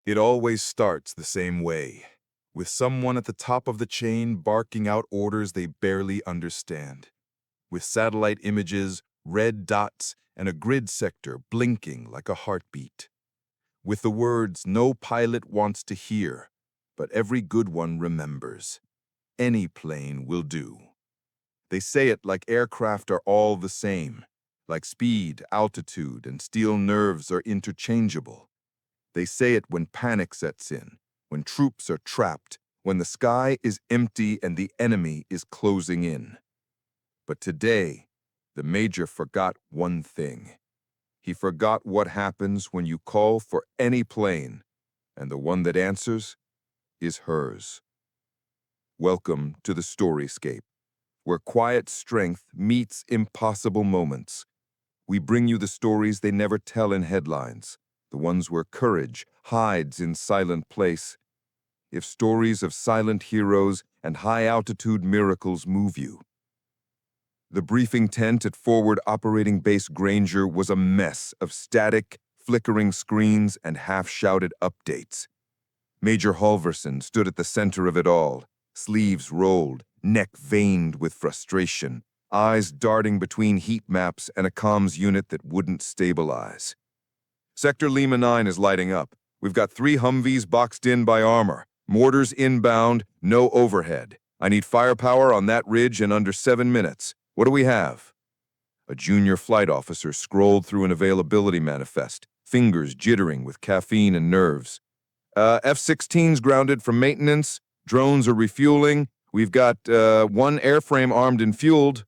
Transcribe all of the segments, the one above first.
It always starts the same way, with someone at the top of the chain barking out orders they barely understand, with satellite images, red dots, and a grid sector blinking like a heartbeat, with the words no pilot wants to hear, but every good one remembers. Any plane will do. They say it like aircraft are all the same, like speed, altitude, and steel nerves are interchangeable. They say it when panic sets in, when troops are trapped, when the sky is empty and the enemy is closing in. But today, the Major forgot one thing. He forgot what happens when you call for any plane, and the one that answers is hers. Welcome to the Storyscape, where quiet strength meets impossible moments. We bring you the stories they never tell in headlines, the ones where courage hides in silent place. If stories of silent heroes and high-altitude miracles move you. The briefing tent at Forward Operating Base Granger was a mess of static, flickering screens and half-shouted updates. Major Halverson stood at the center of it all, sleeves rolled, neck veined with frustration, eyes darting between heat maps and a comms unit that wouldn't stabilize. Sector Lima 9 is lighting up. We've got 3 Humvees boxed in by armor. Mortars inbound, no overhead. I need firepower on that ridge in under 7 minutes. What do we have? A junior flight officer scrolled through an availability manifest, fingers jittering with caffeine and nerves. F-16's grounded from maintenance. Drones are refueling. We've got 1 airframe armed and fueled.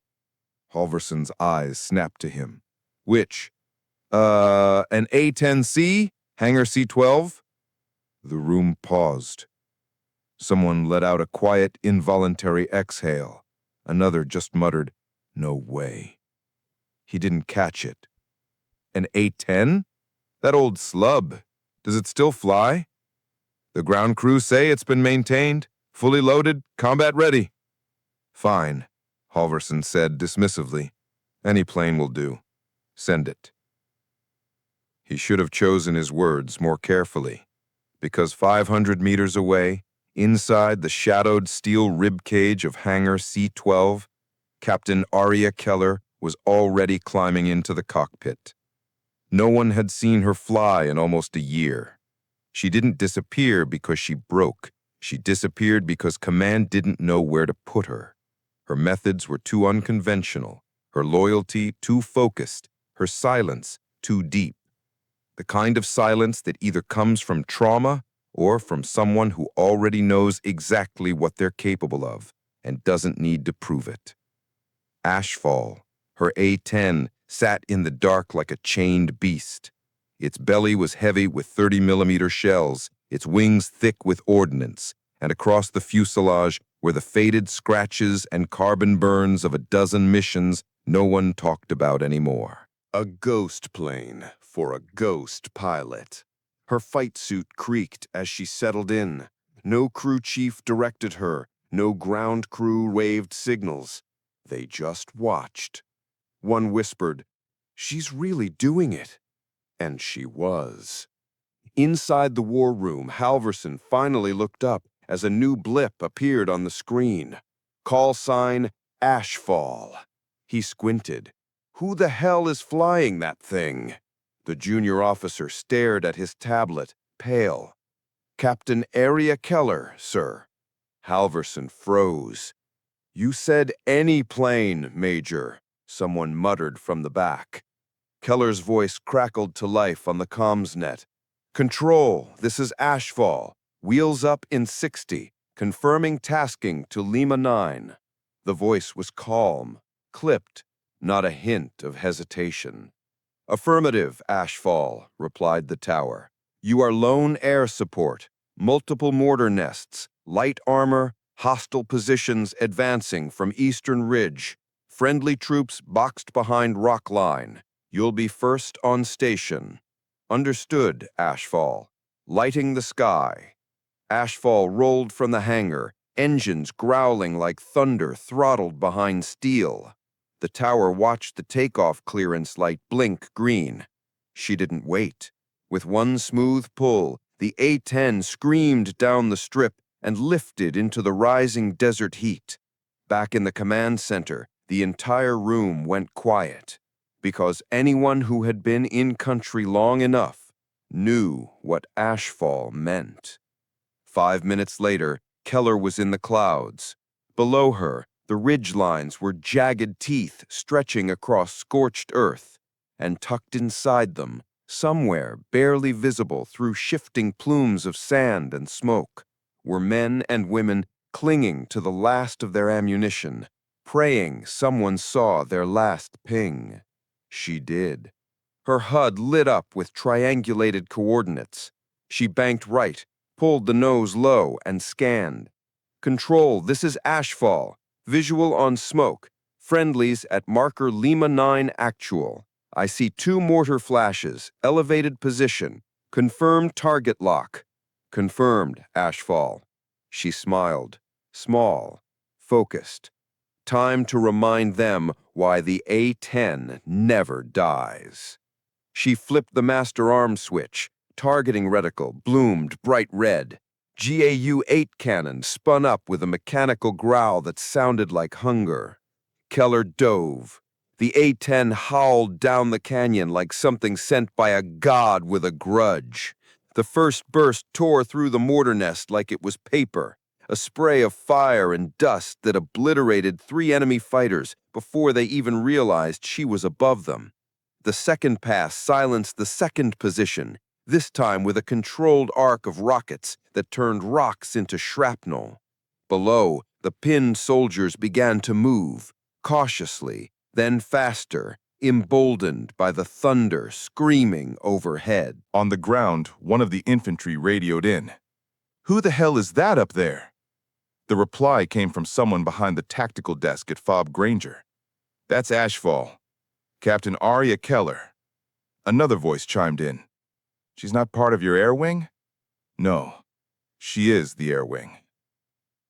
Halverson's eyes snapped to him. Which? An A-10C? Hangar C-12? The room paused. Someone let out a quiet, involuntary exhale. Another just muttered, "No way." He didn't catch it. An A-10? That old slub. Does it still fly? The ground crew say it's been maintained, fully loaded, combat ready. Fine, Halverson said dismissively. Any plane will do. Send it. He should have chosen his words more carefully, because 500 meters away, inside the shadowed steel ribcage of hangar C-12, Captain Aria Keller was already climbing into the cockpit. No one had seen her fly in almost a year. She didn't disappear because she broke. She disappeared because command didn't know where to put her. Her methods were too unconventional, her loyalty too focused, her silence too deep. The kind of silence that either comes from trauma or from someone who already knows exactly what they're capable of and doesn't need to prove it. Ashfall, her A-10, sat in the dark like a chained beast. Its belly was heavy with 30mm shells, its wings thick with ordnance, and across the fuselage were the faded scratches and carbon burns of a dozen missions no one talked about anymore. A ghost plane for a ghost pilot. Her fight suit creaked as she settled in. No crew chief directed her, no ground crew waved signals. They just watched. One whispered, "She's really doing it." And she was. Inside the war room, Halverson finally looked up as a new blip appeared on the screen. Call sign, Ashfall. He squinted. Who the hell is flying that thing? The junior officer stared at his tablet, pale. Captain Aria Keller, sir. Halverson froze. You said any plane, Major, someone muttered from the back. Keller's voice crackled to life on the comms net. Control, this is Ashfall. Wheels up in 60, confirming tasking to Lima 9. The voice was calm, clipped, not a hint of hesitation. Affirmative, Ashfall, replied the tower. You are lone air support, multiple mortar nests, light armor, hostile positions advancing from eastern ridge, friendly troops boxed behind rock line. You'll be first on station. Understood, Ashfall. Lighting the sky. Ashfall rolled from the hangar, engines growling like thunder throttled behind steel. The tower watched the takeoff clearance light blink green. She didn't wait. With one smooth pull, The A-10 screamed down the strip and lifted into the rising desert heat. Back in the command center, the entire room went quiet, because anyone who had been in country long enough knew what Ashfall meant. 5 minutes later, Keller was in the clouds. Below her, the ridge lines were jagged teeth stretching across scorched earth, and tucked inside them, somewhere barely visible through shifting plumes of sand and smoke, were men and women clinging to the last of their ammunition, praying someone saw their last ping. She did. Her HUD lit up with triangulated coordinates. She banked right, pulled the nose low, and scanned. Control, this is Ashfall. Visual on smoke. Friendlies at marker Lima 9 actual. I see 2 mortar flashes, elevated position. Confirmed target lock. Confirmed, Ashfall. She smiled. Small. Focused. Time to remind them why the A-10 never dies. She flipped the master arm switch. Targeting reticle bloomed bright red. GAU-8 cannon spun up with a mechanical growl that sounded like hunger. Keller dove. The A-10 howled down the canyon like something sent by a god with a grudge. The first burst tore through the mortar nest like it was paper, a spray of fire and dust that obliterated 3 enemy fighters before they even realized she was above them. The second pass silenced the second position, this time with a controlled arc of rockets that turned rocks into shrapnel. Below, the pinned soldiers began to move, cautiously, then faster, emboldened by the thunder screaming overhead. On the ground, one of the infantry radioed in. "Who the hell is that up there?" The reply came from someone behind the tactical desk at Fob Granger. "That's Ashfall. Captain Aria Keller." Another voice chimed in. "She's not part of your air wing?" "No, she is the air wing."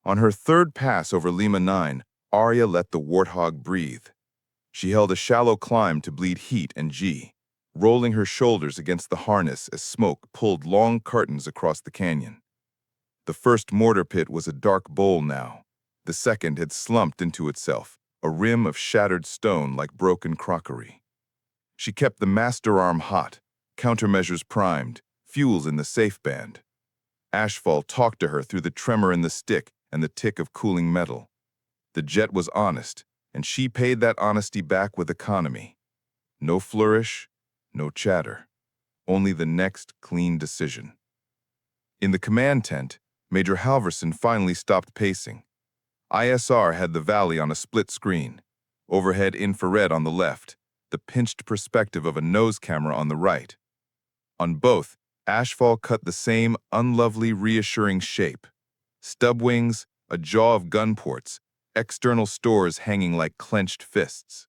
On her third pass over Lima 9, Aria let the Warthog breathe. She held a shallow climb to bleed heat and G, rolling her shoulders against the harness as smoke pulled long curtains across the canyon. The first mortar pit was a dark bowl now. The second had slumped into itself, a rim of shattered stone like broken crockery. She kept the master arm hot, countermeasures primed, fuels in the safe band. Ashfall talked to her through the tremor in the stick and the tick of cooling metal. The jet was honest, and she paid that honesty back with economy. No flourish, no chatter, only the next clean decision. In the command tent, Major Halverson finally stopped pacing. ISR had the valley on a split screen, overhead infrared on the left, the pinched perspective of a nose camera on the right. On both, Ashfall cut the same unlovely, reassuring shape. Stub wings, a jaw of gun ports, external stores hanging like clenched fists.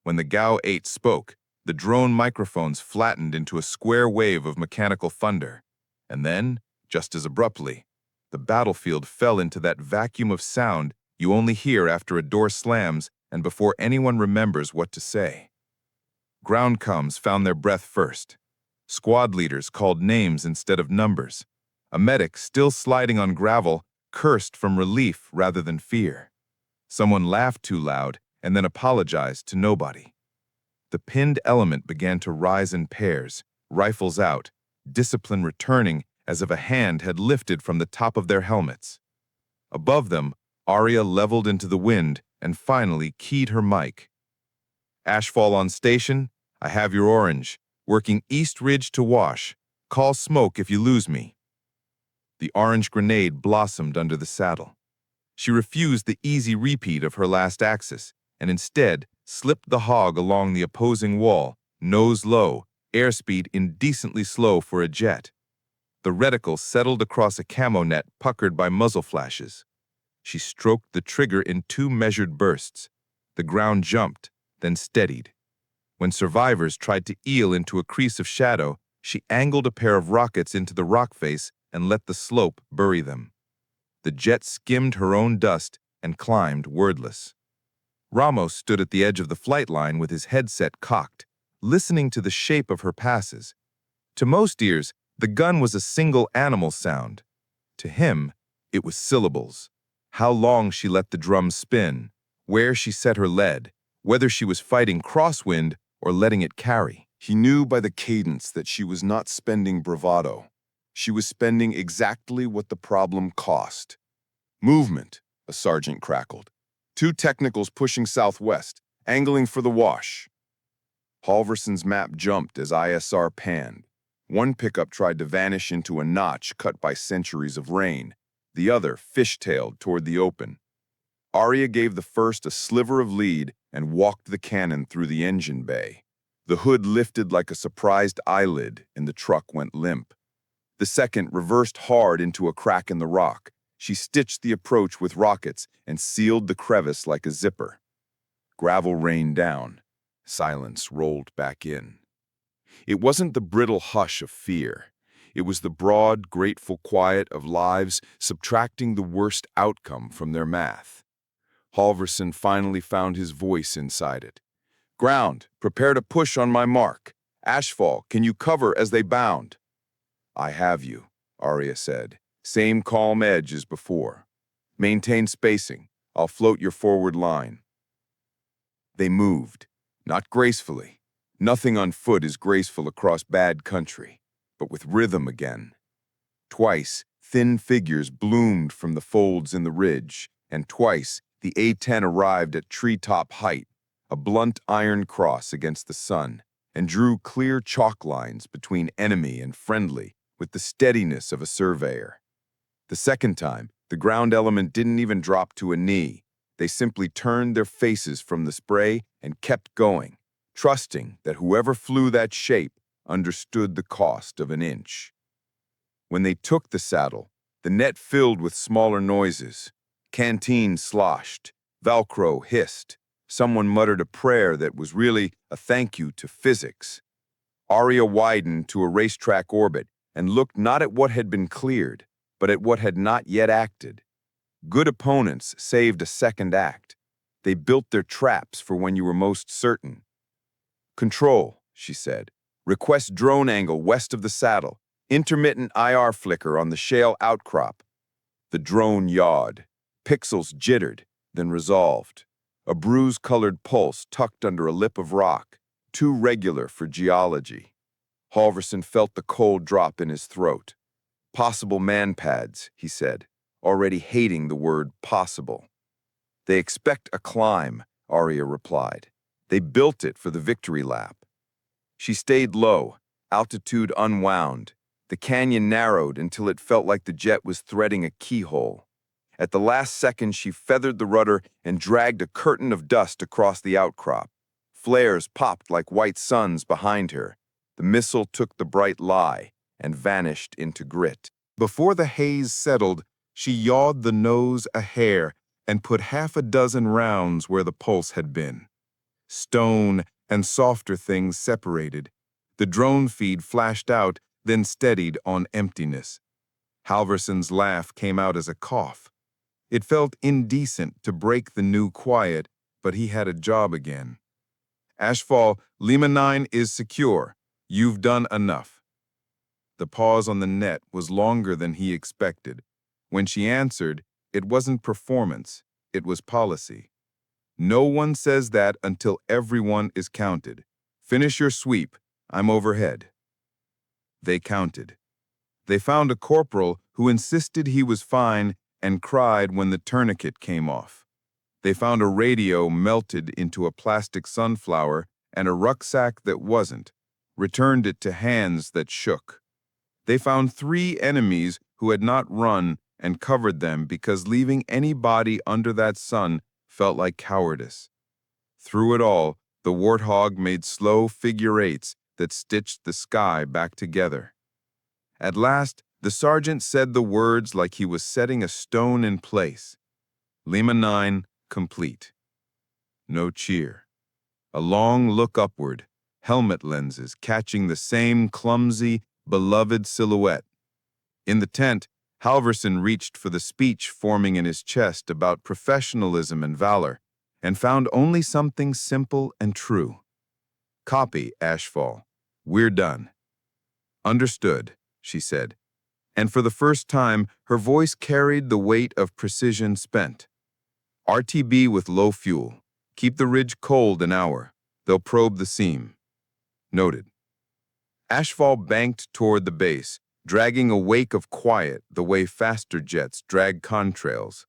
When the GAU-8 spoke, the drone microphones flattened into a square wave of mechanical thunder. And then, just as abruptly, the battlefield fell into that vacuum of sound you only hear after a door slams and before anyone remembers what to say. Ground comms found their breath first. Squad leaders called names instead of numbers. A medic, still sliding on gravel, cursed from relief rather than fear. Someone laughed too loud and then apologized to nobody. The pinned element began to rise in pairs, rifles out, discipline returning as if a hand had lifted from the top of their helmets. Above them, Aria leveled into the wind and finally keyed her mic. "Ashfall on station, I have your orange. Working East Ridge to Wash. Call smoke if you lose me." The orange grenade blossomed under the saddle. She refused the easy repeat of her last axis, and instead slipped the hog along the opposing wall, nose low, airspeed indecently slow for a jet. The reticle settled across a camo net puckered by muzzle flashes. She stroked the trigger in 2 measured bursts. The ground jumped, then steadied. When survivors tried to eel into a crease of shadow, she angled a pair of rockets into the rock face and let the slope bury them. The jet skimmed her own dust and climbed wordless. Ramos stood at the edge of the flight line with his headset cocked, listening to the shape of her passes. To most ears, The gun was a single animal sound. To him, it was syllables. How long she let the drum spin, where she set her lead, whether she was fighting crosswind or letting it carry. He knew by the cadence that she was not spending bravado. She was spending exactly what the problem cost. Movement, a sergeant crackled. 2 technicals pushing southwest, angling for the wash. Halverson's map jumped as ISR panned. One pickup tried to vanish into a notch cut by centuries of rain. The other fishtailed toward the open. Aria gave the first a sliver of lead and walked the cannon through the engine bay. The hood lifted like a surprised eyelid and the truck went limp. The second reversed hard into a crack in the rock. She stitched the approach with rockets and sealed the crevice like a zipper. Gravel rained down. Silence rolled back in. It wasn't the brittle hush of fear. It was the broad, grateful quiet of lives subtracting the worst outcome from their math. Halverson finally found his voice inside it. "Ground, prepare to push on my mark. Ashfall, can you cover as they bound?" "I have you," Aria said. "Same calm edge as before. Maintain spacing. I'll float your forward line." They moved, not gracefully. Nothing on foot is graceful across bad country, but with rhythm again. Twice, thin figures bloomed from the folds in the ridge, and twice, the A-10 arrived at treetop height, a blunt iron cross against the sun, and drew clear chalk lines between enemy and friendly with the steadiness of a surveyor. The second time, the ground element didn't even drop to a knee. They simply turned their faces from the spray and kept going, trusting that whoever flew that shape understood the cost of an inch. When they took the saddle, the net filled with smaller noises. Canteen sloshed, Velcro hissed. Someone muttered a prayer that was really a thank you to physics. Aria widened to a racetrack orbit and looked not at what had been cleared, but at what had not yet acted. Good opponents saved a second act. They built their traps for when you were most certain. "Control," she said. "Request drone angle west of the saddle. Intermittent IR flicker on the shale outcrop." The drone yawed. Pixels jittered, then resolved. A bruise-colored pulse tucked under a lip of rock, too regular for geology. Halverson felt the cold drop in his throat. "Possible man-pads," he said, already hating the word possible. "They expect a climb," Aria replied. "They built it for the victory lap." She stayed low, altitude unwound. The canyon narrowed until it felt like the jet was threading a keyhole. At the last second, she feathered the rudder and dragged a curtain of dust across the outcrop. Flares popped like white suns behind her. The missile took the bright lie and vanished into grit. Before the haze settled, she yawed the nose a hair and put half a dozen rounds where the pulse had been. Stone and softer things separated. The drone feed flashed out, then steadied on emptiness. Halverson's laugh came out as a cough. It felt indecent to break the new quiet, but he had a job again. "Ashfall, Lima 9 is secure. You've done enough." The pause on the net was longer than he expected. When she answered, it wasn't performance, it was policy. "No one says that until everyone is counted. Finish your sweep. I'm overhead." They counted. They found a corporal who insisted he was fine and cried when the tourniquet came off. They found a radio melted into a plastic sunflower and a rucksack that wasn't, returned it to hands that shook. They found 3 enemies who had not run and covered them because leaving any body under that sun felt like cowardice. Through it all, the Warthog made slow figure eights that stitched the sky back together. At last, the sergeant said the words like he was setting a stone in place. "Lima 9, complete." No cheer. A long look upward, helmet lenses catching the same clumsy, beloved silhouette. In the tent, Halverson reached for the speech forming in his chest about professionalism and valor, and found only something simple and true. "Copy, Ashfall. We're done." "Understood," she said, and for the first time, her voice carried the weight of precision spent. RTB with low fuel. Keep the ridge cold an hour. They'll probe the seam. Noted. Ashfall banked toward the base, dragging a wake of quiet the way faster jets drag contrails.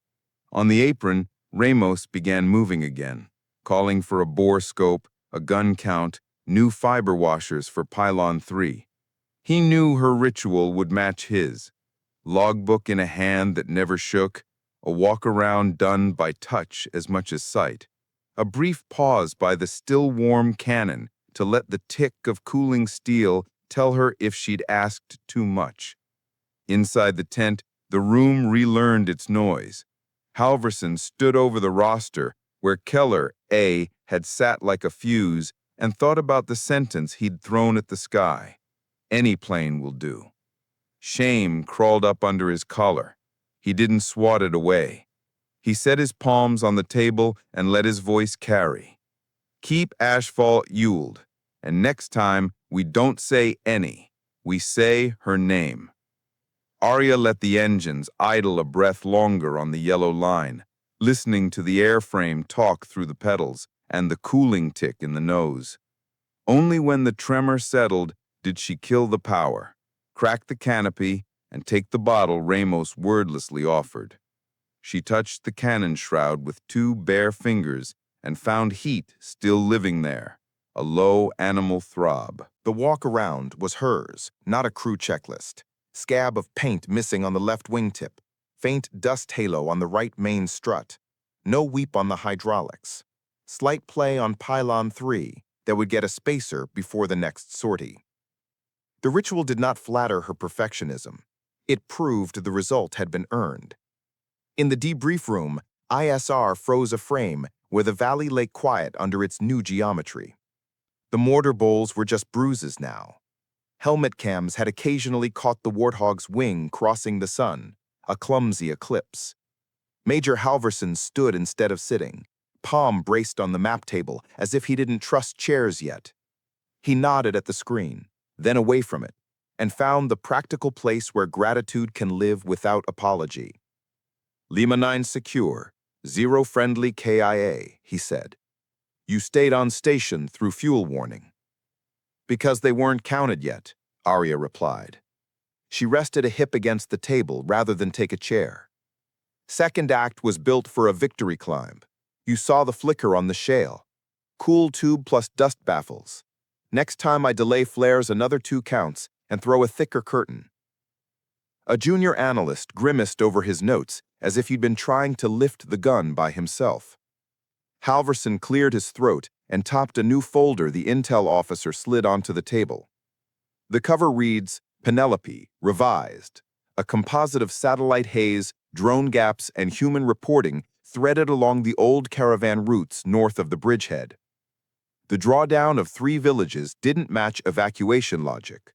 On the apron, Ramos began moving again, calling for a bore scope, a gun count, new fiber washers for pylon 3. He knew her ritual would match his. Logbook in a hand that never shook, a walk-around done by touch as much as sight, a brief pause by the still-warm cannon to let the tick of cooling steel tell her if she'd asked too much. Inside the tent, the room relearned its noise. Halverson stood over the roster where Keller, A, had sat like a fuse and thought about the sentence he'd thrown at the sky. Any plane will do. Shame crawled up under his collar. He didn't swat it away. He set his palms on the table and let his voice carry. Keep Ashfall Ewelled, and next time we don't say any, we say her name. Aria let the engines idle a breath longer on the yellow line, listening to the airframe talk through the pedals and the cooling tick in the nose. Only when the tremor settled did she kill the power, crack the canopy, and take the bottle Ramos wordlessly offered. She touched the cannon shroud with 2 bare fingers and found heat still living there, a low animal throb. The walk-around was hers, not a crew checklist. Scab of paint missing on the left wingtip, faint dust halo on the right main strut, no weep on the hydraulics, slight play on pylon 3 that would get a spacer before the next sortie. The ritual did not flatter her perfectionism. It proved the result had been earned. In the debrief room, ISR froze a frame where the valley lay quiet under its new geometry. The mortar bowls were just bruises now. Helmet cams had occasionally caught the Warthog's wing crossing the sun, a clumsy eclipse. Major Halverson stood instead of sitting, palm braced on the map table as if he didn't trust chairs yet. He nodded at the screen, then away from it, and found the practical place where gratitude can live without apology. Lima 9 secure, 0 friendly KIA, he said. You stayed on station through fuel warning. Because they weren't counted yet, Aria replied. She rested a hip against the table rather than take a chair. Second act was built for a victory climb. You saw the flicker on the shale. Cool tube plus dust baffles. Next time I delay flares another 2 counts and throw a thicker curtain. A junior analyst grimaced over his notes as if he'd been trying to lift the gun by himself. Halverson cleared his throat and topped a new folder the intel officer slid onto the table. The cover reads, Penelope, Revised, a composite of satellite haze, drone gaps, and human reporting threaded along the old caravan routes north of the bridgehead. The drawdown of 3 villages didn't match evacuation logic.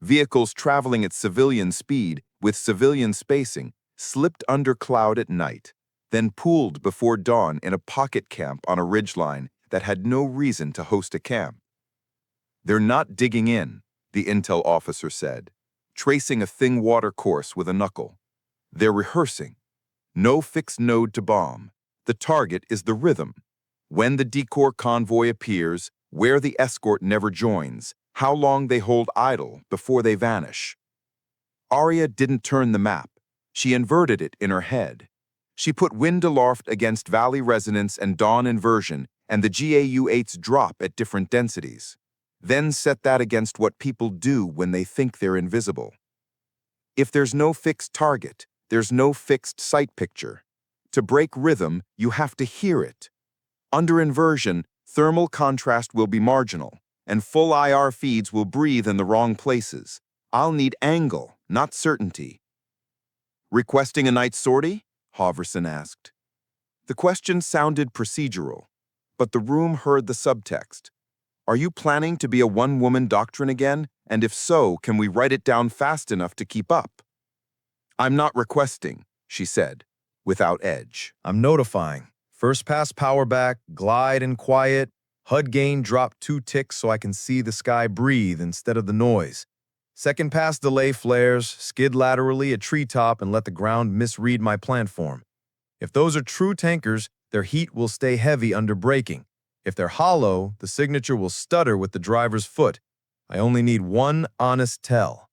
Vehicles traveling at civilian speed with civilian spacing slipped under cloud at night, then pooled before dawn in a pocket camp on a ridgeline that had no reason to host a camp. They're not digging in, the intel officer said, tracing a thin water course with a knuckle. They're rehearsing. No fixed node to bomb. The target is the rhythm. When the decoy convoy appears, where the escort never joins, how long they hold idle before they vanish. Aria didn't turn the map. She inverted it in her head. She put wind aloft against valley resonance and dawn inversion and the GAU-8's drop at different densities. Then set that against what people do when they think they're invisible. If there's no fixed target, there's no fixed sight picture. To break rhythm, you have to hear it. Under inversion, thermal contrast will be marginal, and full IR feeds will breathe in the wrong places. I'll need angle, not certainty. Requesting a night sortie? Halverson asked. The question sounded procedural, but the room heard the subtext. Are you planning to be a one-woman doctrine again? And if so, can we write it down fast enough to keep up? I'm not requesting, she said, without edge. I'm notifying. First pass power back, glide and quiet, HUD gain drop 2 ticks so I can see the sky breathe instead of the noise. Second pass delay flares, skid laterally at treetop and let the ground misread my platform. If those are true tankers, their heat will stay heavy under braking. If they're hollow, the signature will stutter with the driver's foot. I only need one honest tell.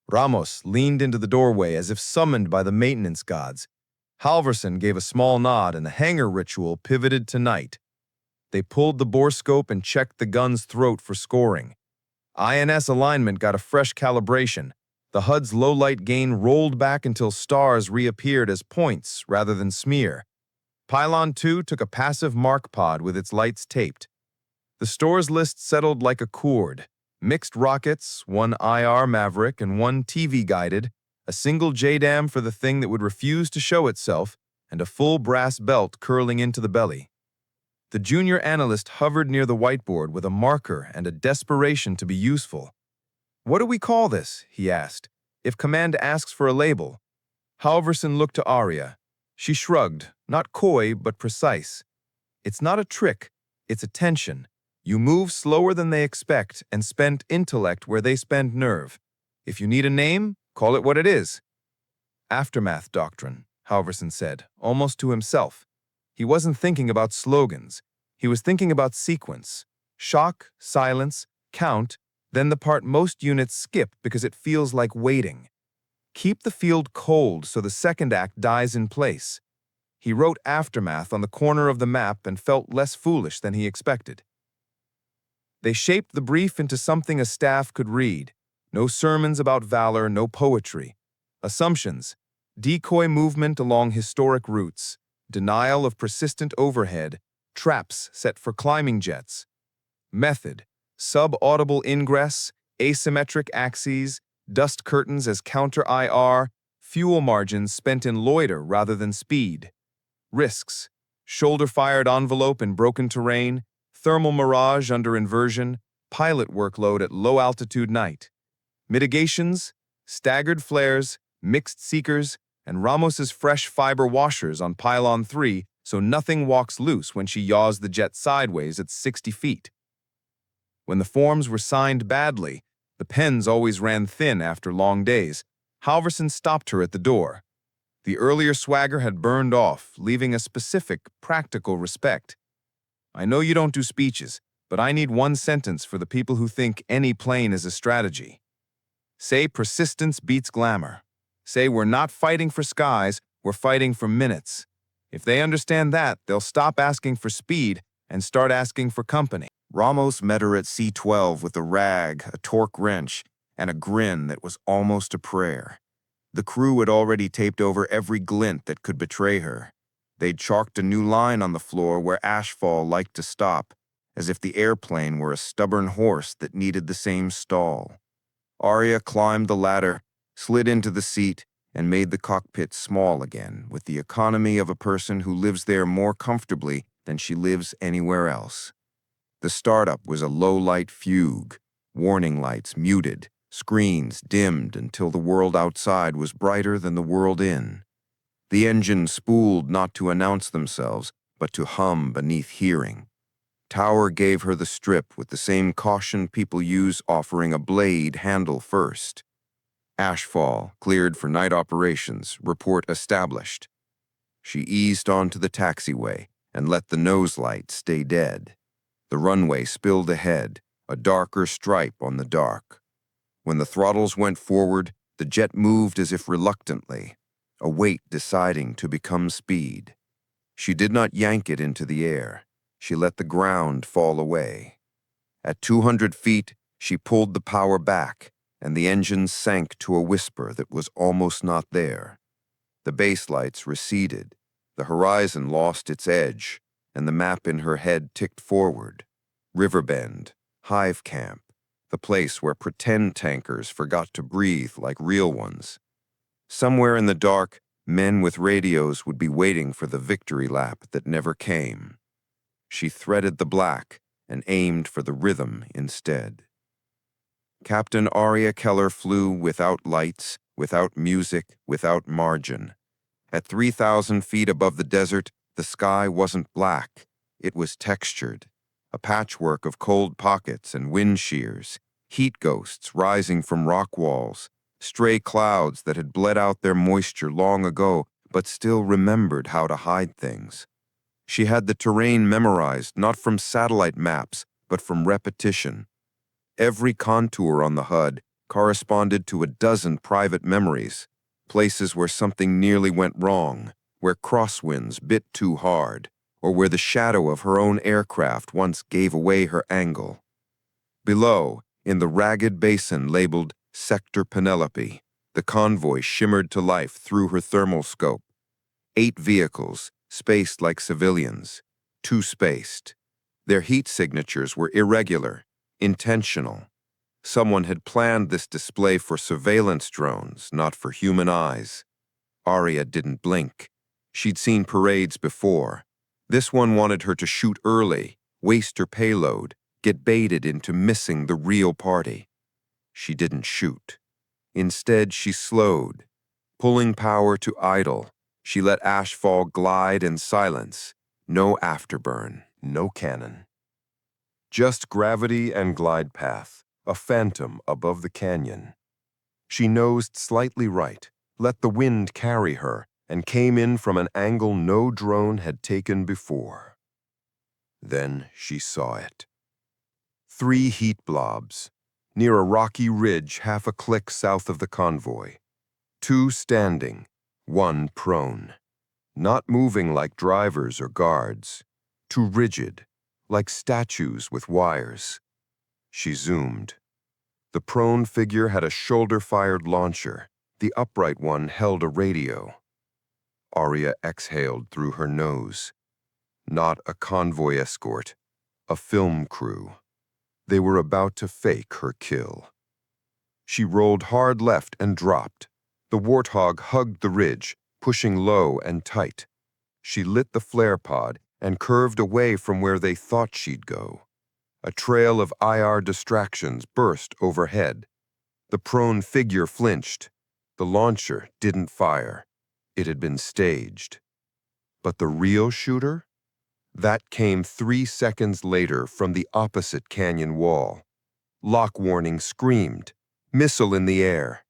Ramos leaned into the doorway as if summoned by the maintenance gods. Halverson gave a small nod and the hangar ritual pivoted to night. They pulled the borescope and checked the gun's throat for scoring. INS alignment got a fresh calibration. The HUD's low-light gain rolled back until stars reappeared as points rather than smear. Pylon 2 took a passive mark pod with its lights taped. The stores list settled like a chord. Mixed rockets, one IR Maverick and one TV-guided, a single JDAM for the thing that would refuse to show itself, and a full brass belt curling into the belly. The junior analyst hovered near the whiteboard with a marker and a desperation to be useful. "What do we call this?" he asked. "If command asks for a label." Halverson looked to Aria. She shrugged, not coy but precise. "It's not a trick, it's attention. You move slower than they expect and spend intellect where they spend nerve. If you need a name, call it what it is." "Aftermath doctrine," Halverson said, almost to himself. He wasn't thinking about slogans. He was thinking about sequence. Shock, silence, count, then the part most units skip because it feels like waiting. Keep the field cold so the second act dies in place. He wrote Aftermath on the corner of the map and felt less foolish than he expected. They shaped the brief into something a staff could read. No sermons about valor, no poetry. Assumptions: decoy movement along historic routes, denial of persistent overhead, traps set for climbing jets. Method: sub-audible ingress, asymmetric axes, dust curtains as counter-IR, fuel margins spent in loiter rather than speed. Risks: shoulder-fired envelope in broken terrain, thermal mirage under inversion, pilot workload at low-altitude night. Mitigations: staggered flares, mixed seekers, and Ramos's fresh fiber washers on pylon 3 so nothing walks loose when she yaws the jet sideways at 60 feet. When the forms were signed badly, the pens always ran thin after long days, Halverson stopped her at the door. The earlier swagger had burned off, leaving a specific, practical respect. "I know you don't do speeches, but I need one sentence for the people who think any plane is a strategy. Say persistence beats glamour. Say we're not fighting for skies, we're fighting for minutes. If they understand that, they'll stop asking for speed and start asking for company." Ramos met her at C-12 with a rag, a torque wrench, and a grin that was almost a prayer. The crew had already taped over every glint that could betray her. They'd chalked a new line on the floor where Ashfall liked to stop, as if the airplane were a stubborn horse that needed the same stall. Aria climbed the ladder, slid into the seat, and made the cockpit small again, with the economy of a person who lives there more comfortably than she lives anywhere else. The startup was a low-light fugue, warning lights muted, screens dimmed until the world outside was brighter than the world in. The engine spooled not to announce themselves, but to hum beneath hearing. Tower gave her the strip with the same caution people use offering a blade handle first. Ashfall, cleared for night operations, report established. She eased onto the taxiway and let the nose light stay dead. The runway spilled ahead, a darker stripe on the dark. When the throttles went forward, the jet moved as if reluctantly, a weight deciding to become speed. She did not yank it into the air. She let the ground fall away. At 200 feet, she pulled the power back, and the engine sank to a whisper that was almost not there. The base lights receded, the horizon lost its edge, and the map in her head ticked forward. Riverbend, Hive Camp, the place where pretend tankers forgot to breathe like real ones. Somewhere in the dark, men with radios would be waiting for the victory lap that never came. She threaded the black and aimed for the rhythm instead. Captain Aria Keller flew without lights, without music, without margin. At 3,000 feet above the desert, the sky wasn't black. It was textured, a patchwork of cold pockets and wind shears, heat ghosts rising from rock walls, stray clouds that had bled out their moisture long ago but still remembered how to hide things. She had the terrain memorized not from satellite maps but from repetition. Every contour on the HUD corresponded to a dozen private memories, places where something nearly went wrong, where crosswinds bit too hard, or where the shadow of her own aircraft once gave away her angle. Below, in the ragged basin labeled Sector Penelope, the convoy shimmered to life through her thermal scope. 8 vehicles, spaced like civilians, two-spaced. Their heat signatures were irregular, intentional. Someone had planned this display for surveillance drones, not for human eyes. Aria didn't blink. She'd seen parades before. This one wanted her to shoot early, waste her payload, get baited into missing the real party. She didn't shoot. Instead, she slowed. Pulling power to idle, she let Ashfall glide in silence. No afterburn, no cannon. Just gravity and glide path, a phantom above the canyon. She nosed slightly right, let the wind carry her, and came in from an angle no drone had taken before. Then she saw it. 3 heat blobs, near a rocky ridge half a click south of the convoy. 2 standing, 1 prone. Not moving like drivers or guards. Too rigid, like statues with wires. She zoomed. The prone figure had a shoulder-fired launcher. The upright one held a radio. Aria exhaled through her nose. Not a convoy escort, a film crew. They were about to fake her kill. She rolled hard left and dropped. The Warthog hugged the ridge, pushing low and tight. She lit the flare pod and curved away from where they thought she'd go. A trail of IR distractions burst overhead. The prone figure flinched. The launcher didn't fire. It had been staged. But the real shooter? That came 3 seconds later from the opposite canyon wall. Lock warning screamed. Missile in the air.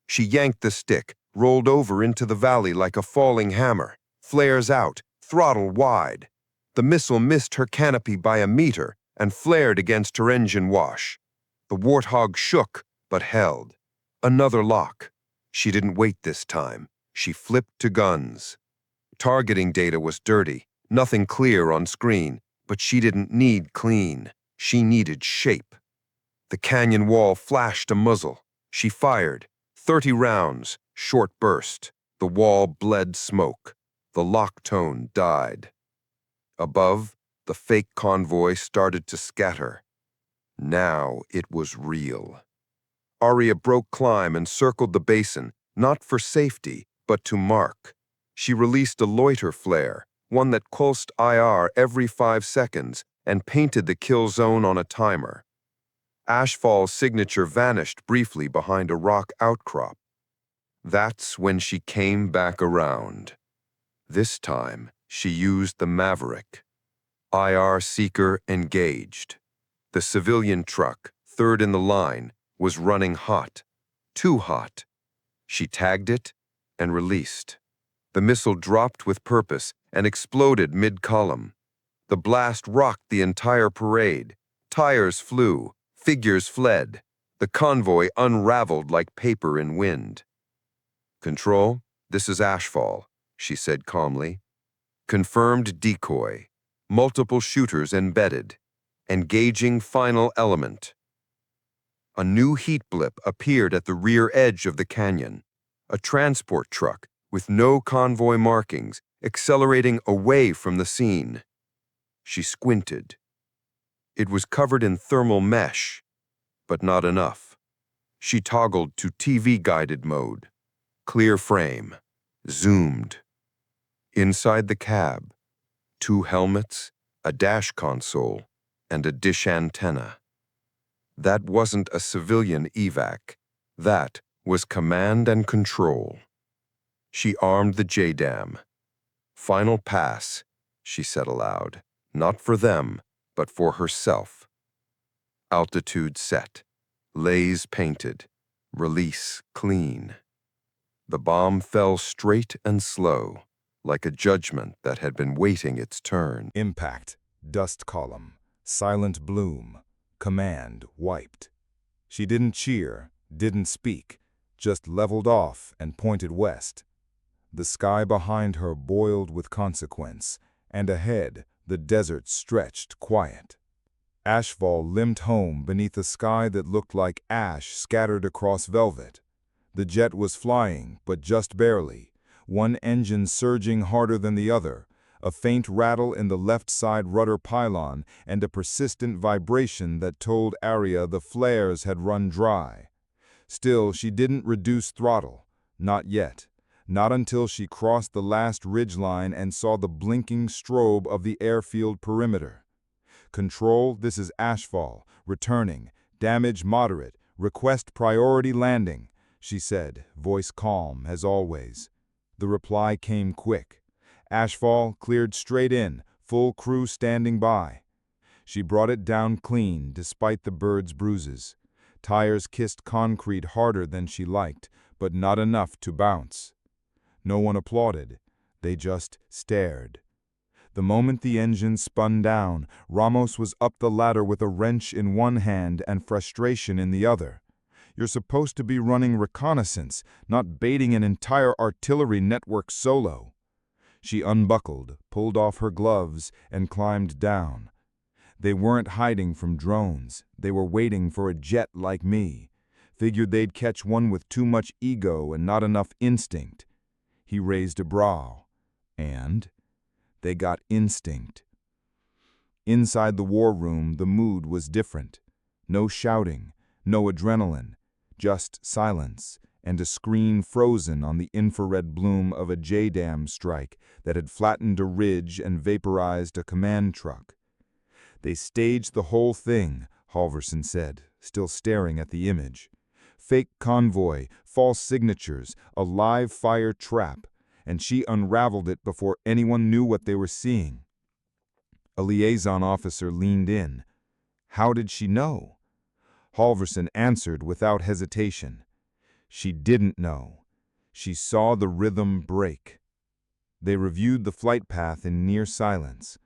She yanked the stick, rolled over into the valley like a falling hammer. Flares out, throttle wide. The missile missed her canopy by a meter and flared against her engine wash. The Warthog shook, but held. Another lock. She didn't wait this time. She flipped to guns. Targeting data was dirty, nothing clear on screen, but she didn't need clean. She needed shape. The canyon wall flashed a muzzle. She fired. 30 rounds, short burst. The wall bled smoke. The lock tone died. Above, the fake convoy started to scatter. Now it was real. Aria broke climb and circled the basin, not for safety, but to mark. She released a loiter flare, one that pulsed IR every 5 seconds and painted the kill zone on a timer. Ashfall's signature vanished briefly behind a rock outcrop. That's when she came back around. This time, she used the Maverick. IR seeker engaged. The civilian truck, third in the line, was running hot. Too hot. She tagged it and released. The missile dropped with purpose and exploded mid-column. The blast rocked the entire parade. Tires flew. Figures fled. The convoy unraveled like paper in wind. "Control, this is Ashfall," she said calmly. "Confirmed decoy. Multiple shooters embedded. Engaging final element." A new heat blip appeared at the rear edge of the canyon. A transport truck with no convoy markings, accelerating away from the scene. She squinted. It was covered in thermal mesh, but not enough. She toggled to TV-guided mode. Clear frame. Zoomed. Inside the cab, 2 helmets, a dash console, and a dish antenna. That wasn't a civilian evac. That was command and control. She armed the JDAM. "Final pass," she said aloud. Not for them, but for herself. Altitude set. Lays painted. Release clean. The bomb fell straight and slow, like a judgment that had been waiting its turn. Impact, dust column, silent bloom, command wiped. She didn't cheer, didn't speak, just leveled off and pointed west. The sky behind her boiled with consequence, and ahead the desert stretched quiet. Ashfall limped home beneath a sky that looked like ash scattered across velvet. The jet was flying, but just barely, one engine surging harder than the other, a faint rattle in the left side rudder pylon, and a persistent vibration that told Aria the flares had run dry. Still, she didn't reduce throttle. Not yet. Not until she crossed the last ridgeline and saw the blinking strobe of the airfield perimeter. Control, this is Ashfall, returning, damage moderate, request priority landing, she said, voice calm as always. The reply came quick. Ashfall cleared straight in, full crew standing by. She brought it down clean despite the bird's bruises. Tires kissed concrete harder than she liked, but not enough to bounce. No one applauded. They just stared. The moment the engine spun down, Ramos was up the ladder with a wrench in one hand and frustration in the other. You're supposed to be running reconnaissance, not baiting an entire artillery network solo. She unbuckled, pulled off her gloves, and climbed down. They weren't hiding from drones. They were waiting for a jet like me. Figured they'd catch one with too much ego and not enough instinct. He raised a brow. And they got instinct. Inside the war room, the mood was different. No shouting, no adrenaline, just silence, and a screen frozen on the infrared bloom of a JDAM strike that had flattened a ridge and vaporized a command truck. They staged the whole thing, Halverson said, still staring at the image. Fake convoy, false signatures, a live fire trap, and she unraveled it before anyone knew what they were seeing. A liaison officer leaned in. How did she know? Halverson answered without hesitation. She didn't know. She saw the rhythm break. They reviewed the flight path in near silence.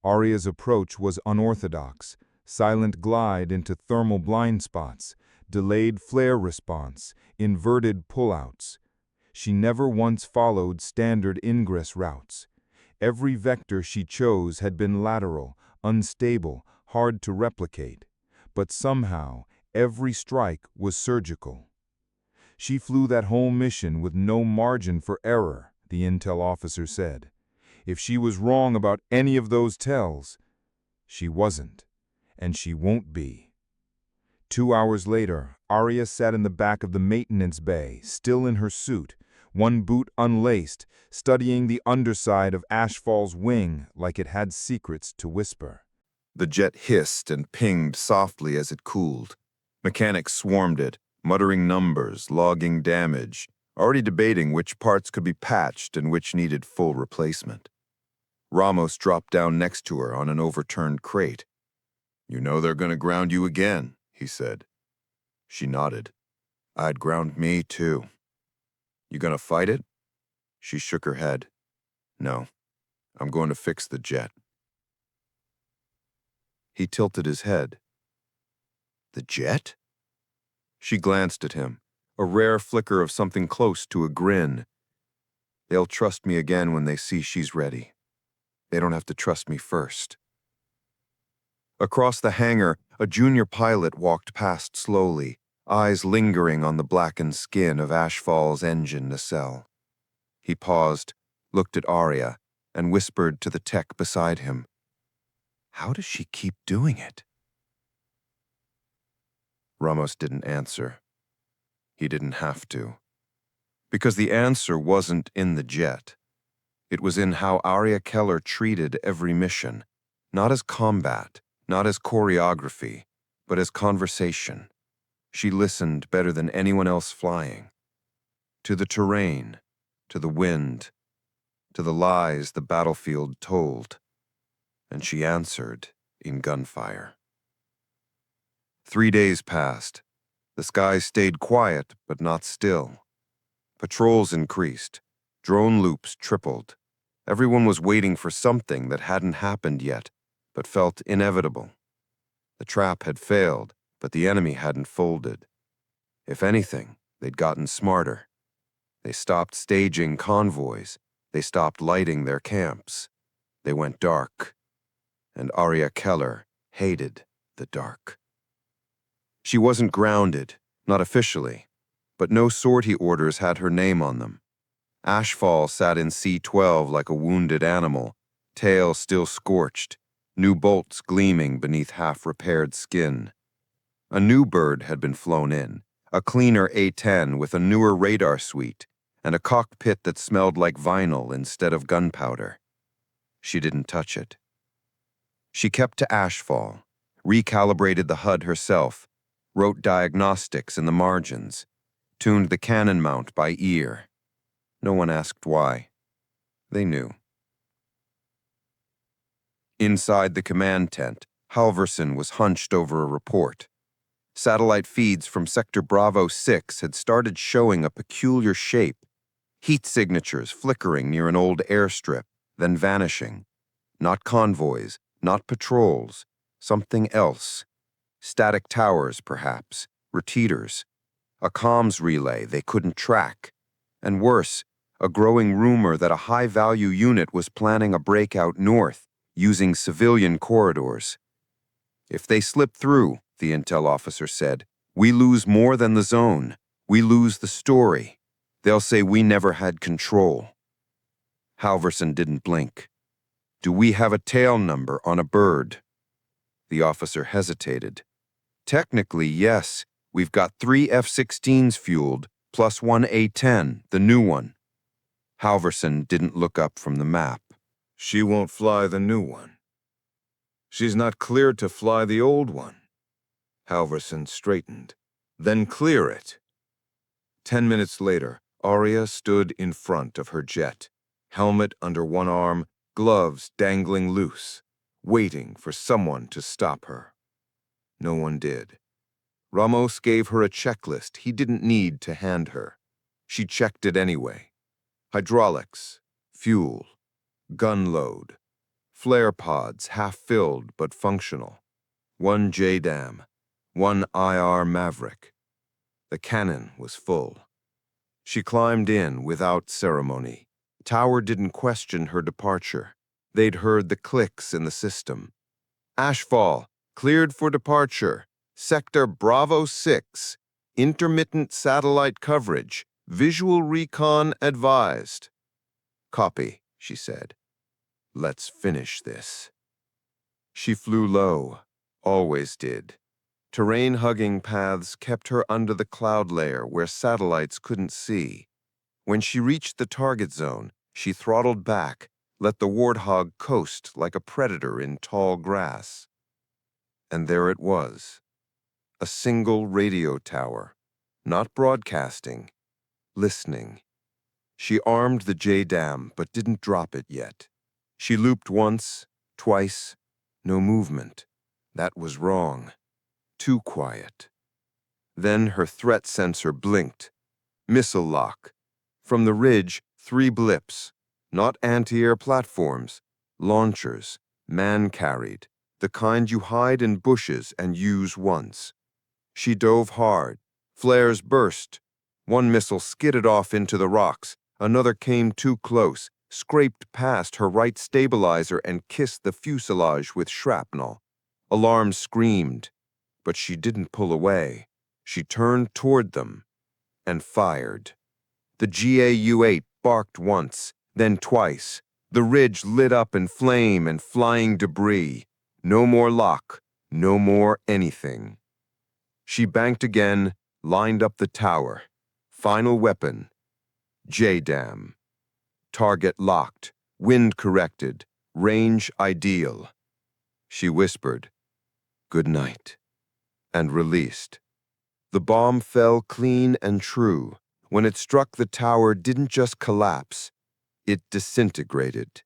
Aria's approach was unorthodox, silent glide into thermal blind spots, delayed flare response, inverted pullouts. She never once followed standard ingress routes. Every vector she chose had been lateral, unstable, hard to replicate. But somehow, every strike was surgical. She flew that whole mission with no margin for error, the intel officer said. If she was wrong about any of those tells, she wasn't, and she won't be. 2 hours later, Aria sat in the back of the maintenance bay, still in her suit, one boot unlaced, studying the underside of Ashfall's wing like it had secrets to whisper. The jet hissed and pinged softly as it cooled. Mechanics swarmed it, muttering numbers, logging damage, already debating which parts could be patched and which needed full replacement. Ramos dropped down next to her on an overturned crate. "You know they're going to ground you again," he said. She nodded. "I'd ground me, too." "You going to fight it?" She shook her head. "No, I'm going to fix the jet." He tilted his head. "The jet?" She glanced at him, a rare flicker of something close to a grin. "They'll trust me again when they see she's ready. They don't have to trust me first." Across the hangar, a junior pilot walked past slowly, eyes lingering on the blackened skin of Ashfall's engine nacelle. He paused, looked at Aria, and whispered to the tech beside him, "How does she keep doing it?" Ramos didn't answer. He didn't have to. Because the answer wasn't in the jet. It was in how Aria Keller treated every mission, not as combat, not as choreography, but as conversation. She listened better than anyone else flying. To the terrain, to the wind, to the lies the battlefield told. And she answered in gunfire. 3 days passed. The skies stayed quiet, but not still. Patrols increased. Drone loops tripled. Everyone was waiting for something that hadn't happened yet, but felt inevitable. The trap had failed, but the enemy hadn't folded. If anything, they'd gotten smarter. They stopped staging convoys. They stopped lighting their camps. They went dark. And Aria Keller hated the dark. She wasn't grounded, not officially, but no sortie orders had her name on them. Ashfall sat in C-12 like a wounded animal, tail still scorched, new bolts gleaming beneath half-repaired skin. A new bird had been flown in, a cleaner A-10 with a newer radar suite, and a cockpit that smelled like vinyl instead of gunpowder. She didn't touch it. She kept to Ashfall, recalibrated the HUD herself, wrote diagnostics in the margins, tuned the cannon mount by ear. No one asked why. They knew. Inside the command tent, Halverson was hunched over a report. Satellite feeds from Sector Bravo 6 had started showing a peculiar shape, heat signatures flickering near an old airstrip, then vanishing. Not convoys, not patrols, something else. Static towers, perhaps, repeaters, a comms relay they couldn't track, and worse, a growing rumor that a high-value unit was planning a breakout north, using civilian corridors. If they slip through, the intel officer said, we lose more than the zone. We lose the story. They'll say we never had control. Halverson didn't blink. Do we have a tail number on a bird? The officer hesitated. Technically, yes. We've got 3 F-16s fueled, plus 1 A-10, the new one. Halverson didn't look up from the map. She won't fly the new one. She's not cleared to fly the old one. Halverson straightened. Then clear it. 10 minutes later, Aria stood in front of her jet, helmet under one arm, gloves dangling loose, waiting for someone to stop her. No one did. Ramos gave her a checklist he didn't need to hand her. She checked it anyway. Hydraulics, fuel, gun load, flare pods half-filled but functional, 1 JDAM, 1 IR Maverick. The cannon was full. She climbed in without ceremony. Tower didn't question her departure. They'd heard the clicks in the system. Ashfall, cleared for departure. Sector Bravo 6, intermittent satellite coverage, visual recon advised. Copy, she said. Let's finish this. She flew low, always did. Terrain-hugging paths kept her under the cloud layer where satellites couldn't see. When she reached the target zone, she throttled back, let the Warthog coast like a predator in tall grass. And there it was. A single radio tower, not broadcasting, listening. She armed the JDAM, but didn't drop it yet. She looped once, twice, no movement. That was wrong. Too quiet. Then her threat sensor blinked. Missile lock. From the ridge, 3 blips. Not anti-air platforms. Launchers, man-carried. The kind you hide in bushes and use once. She dove hard. Flares burst. One missile skidded off into the rocks. Another came too close, scraped past her right stabilizer and kissed the fuselage with shrapnel. Alarm screamed, but she didn't pull away. She turned toward them and fired. The GAU-8 barked once, then twice. The ridge lit up in flame and flying debris. No more lock, no more anything. She banked again, lined up the tower. Final weapon. JDAM. Target locked, wind corrected, range ideal. She whispered, "Good night," and released. The bomb fell clean and true. When it struck, the tower didn't just collapse, it disintegrated.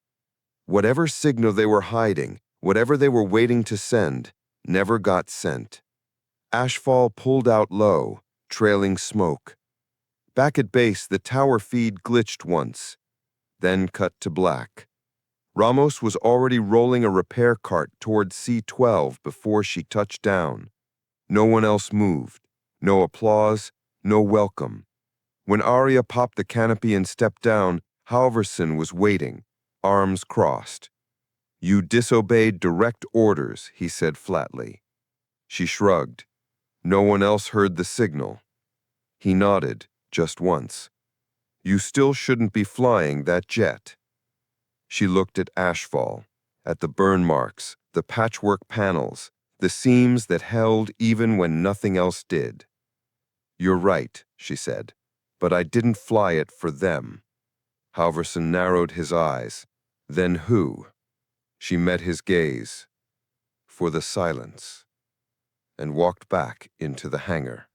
Whatever signal they were hiding, whatever they were waiting to send, never got sent. Ashfall pulled out low, trailing smoke. Back at base, the tower feed glitched once, then cut to black. Ramos was already rolling a repair cart toward C-12 before she touched down. No one else moved. No applause, no welcome. When Aria popped the canopy and stepped down, Halverson was waiting, arms crossed. "You disobeyed direct orders," he said flatly. She shrugged. No one else heard the signal. He nodded, just once. "You still shouldn't be flying that jet." She looked at Ashfall, at the burn marks, the patchwork panels, the seams that held even when nothing else did. "You're right," she said, "but I didn't fly it for them." Halverson narrowed his eyes. "Then who?" She met his gaze. "For the silence," and walked back into the hangar.